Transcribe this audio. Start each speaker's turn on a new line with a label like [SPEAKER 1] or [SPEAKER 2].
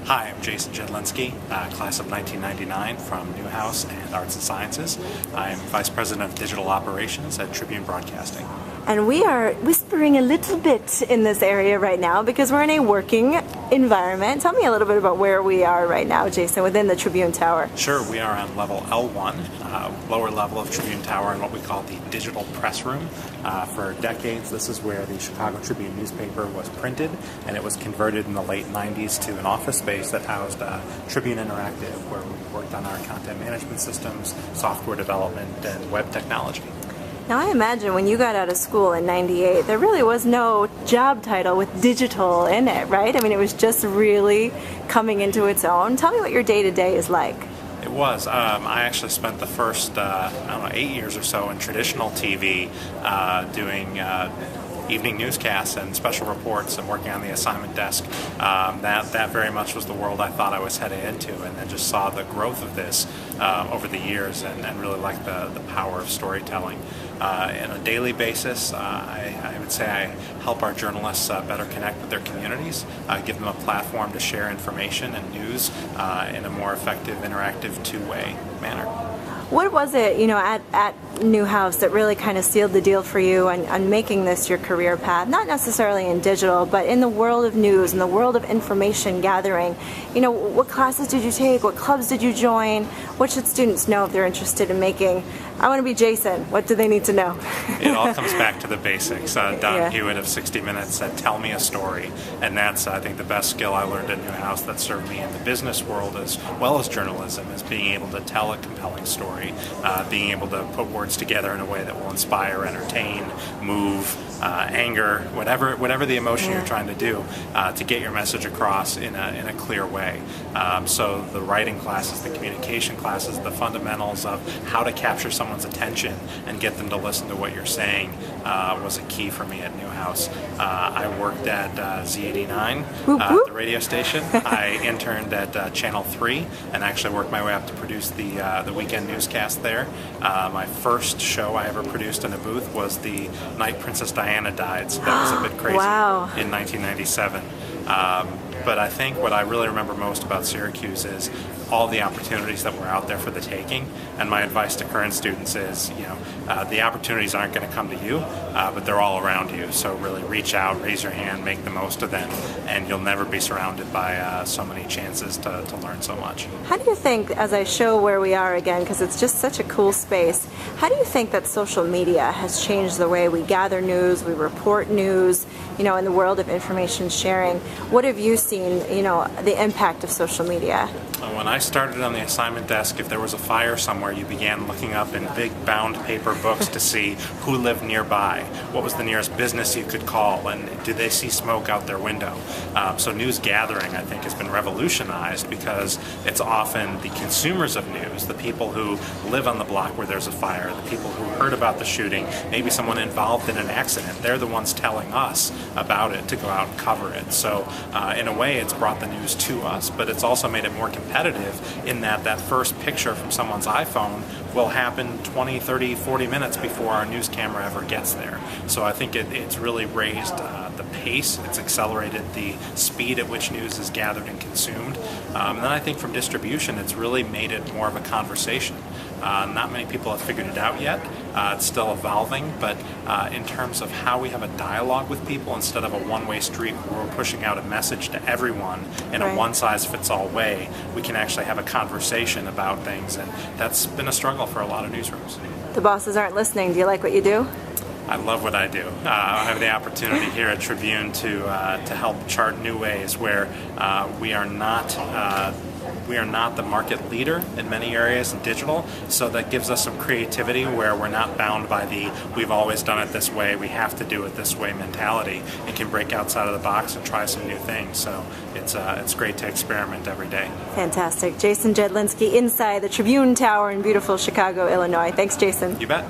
[SPEAKER 1] Hi, I'm Jason Jedlinski, class of 1999 from Newhouse and Arts and Sciences. I'm Vice President of Digital Operations at Tribune Broadcasting.
[SPEAKER 2] And we are whispering a little bit in this area right now because we're in a working environment. Tell me a little bit about where we are right now, Jason, within the Tribune Tower.
[SPEAKER 1] Sure, we are on level L1, lower level of Tribune Tower in what we call the digital press room. For decades, this is where the Chicago Tribune newspaper was printed, and it was converted in the late 90s to an office space that housed Tribune Interactive, where we worked on our content management systems, software development, and web technology.
[SPEAKER 2] Now, I imagine when you got out of school in '98, there really was no job title with digital in it, right? I mean, it was just really coming into its own. Tell me what your day-to-day is like.
[SPEAKER 1] It was. I actually spent the first, 8 years or so in traditional TV doing evening newscasts and special reports and working on the assignment desk. That very much was the world I thought I was headed into, and then just saw the growth of this over the years and really liked the power of storytelling. On a daily basis, I would say I help our journalists better connect with their communities, give them a platform to share information and news in a more effective, interactive, two-way manner.
[SPEAKER 2] What was it, at Newhouse that really kind of sealed the deal for you on making this your career path? Not necessarily in digital, but in the world of news, in the world of information gathering. What classes did you take? What clubs did you join? What should students know if they're interested in making, I want to be Jason? What do they need to know?
[SPEAKER 1] It all comes back to the basics. Don Hewitt of 60 Minutes said, "Tell me a story." And that's, I think, the best skill I learned at Newhouse that served me in the business world as well as journalism, is being able to tell a compelling story, being able to put words together in a way that will inspire, entertain, move, anger, whatever the emotion you're trying to do, to get your message across in a clear way. So the writing classes, the communication classes, the fundamentals of how to capture someone's attention and get them to listen to what you're saying was a key for me at Newhouse. I worked at Z89, the radio station. I interned at Channel 3 and actually worked my way up to produce the weekend newscast there. My first show I ever produced in a booth was the night Princess Diana died, so that was a bit crazy.
[SPEAKER 2] Wow.
[SPEAKER 1] In 1997. But I think what I really remember most about Syracuse is all the opportunities that were out there for the taking. And my advice to current students is, the opportunities aren't going to come to you, but they're all around you. So really reach out, raise your hand, make the most of them, and you'll never be surrounded by so many chances to learn so much.
[SPEAKER 2] How do you think, as I show where we are again, because it's just such a cool space, how do you think that social media has changed the way we gather news, we report news, in the world of information sharing? What have you seen, the impact of social media?
[SPEAKER 1] When I started on the assignment desk, if there was a fire somewhere, you began looking up in big bound paper books to see who lived nearby, what was the nearest business you could call, and did they see smoke out their window. So news gathering, I think, has been revolutionized because it's often the consumers of news, the people who live on the block where there's a fire, the people who heard about the shooting, maybe someone involved in an accident. They're the ones telling us about it to go out and cover it. So in a way, it's brought the news to us, but it's also made it more competitive in that first picture from someone's iPhone will happen 20, 30, 40 minutes before our news camera ever gets there. So I think it's really raised the pace, it's accelerated the speed at which news is gathered and consumed. And then I think from distribution, it's really made it more of a conversation. Not many people have figured it out yet. It's still evolving, but in terms of how we have a dialogue with people instead of a one-way street where we're pushing out a message to everyone in a one-size-fits-all way, we can actually have a conversation about things, and that's been a struggle for a lot of newsrooms.
[SPEAKER 2] The bosses aren't listening. Do you like what you do?
[SPEAKER 1] I love what I do. I have the opportunity here at Tribune to help chart new ways where we are not the market leader in many areas in digital, so that gives us some creativity where we're not bound by the "we've always done it this way, we have to do it this way" mentality, and can break outside of the box and try some new things. So it's great to experiment every day.
[SPEAKER 2] Fantastic. Jason Jedlinski inside the Tribune Tower in beautiful Chicago, Illinois. Thanks, Jason.
[SPEAKER 1] You bet.